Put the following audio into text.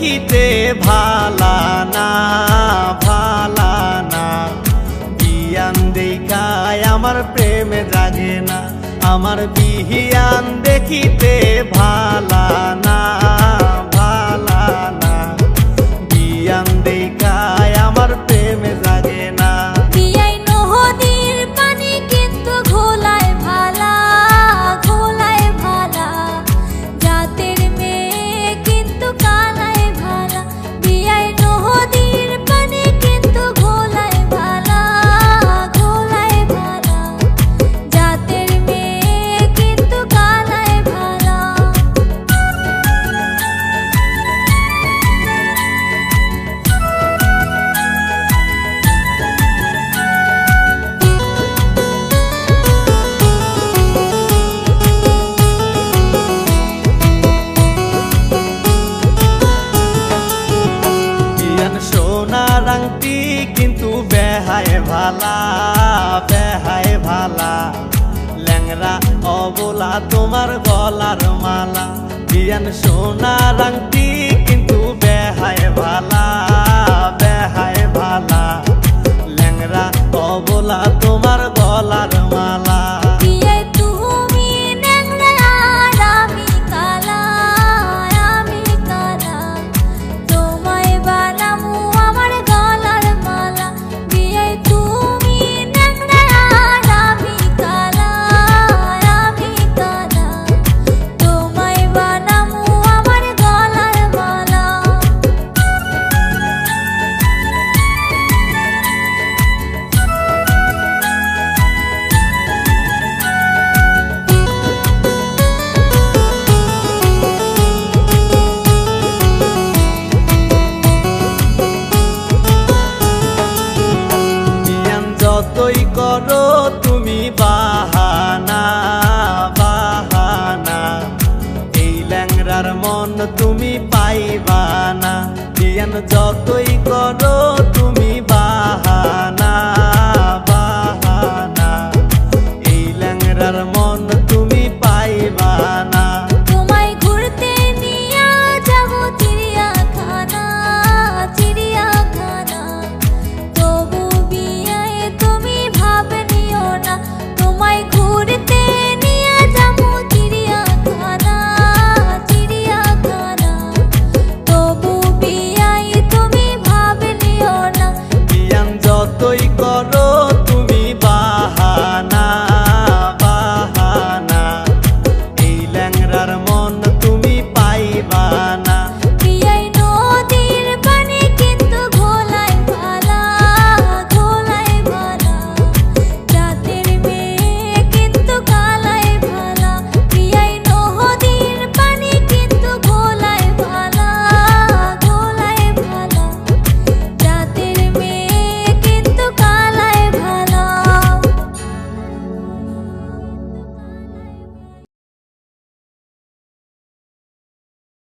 দেখিতে ভালা না ভালা না, বিয়ান দেখায় আমার প্রেমে জাগে না, আমার বিহিয়ান দেখিতে ভালা না ভালা না, বিয়ান দেখায় আমার প্রেমে জাগে না। বিয়াই নদীর পানি কিন্তু ঘোলায় ভালা ঘোলায় ভালা, জাতের মেয়ে কিন্তু কালায় ভালা। বিয়াই নদীর পানি কিন্তু ঘোলায় ভালা ঘোলায় ভালা, জাতের মেয়ে কিন্তু কালায় ভালা। সোনার আংটি কিন্তু বেহায় ভালা বেহায় ভালা, ল্যাংরা অবলা তোমার গলার মালা। বিয়ান সোনার আংটি কিন্তু বেহায় ভালা বেহায় ভালা, ল্যাংরা অবলা তোমার গলার মালা। বিয়াই তুমি ন্যাংরা আর আমি কালা আমি কালা, তোমায় বানামু আমার গলার মালা। বিয়াই তুমি ন্যাংরা আর আমি কালা আমি কালা, তোমায় বানামু আমার গলার মালা। বিয়ান যতই করো তুমি বাহানা বাহানা, এই ল্যাংরার মন তুমি পাইবা না। বিয়ান যতই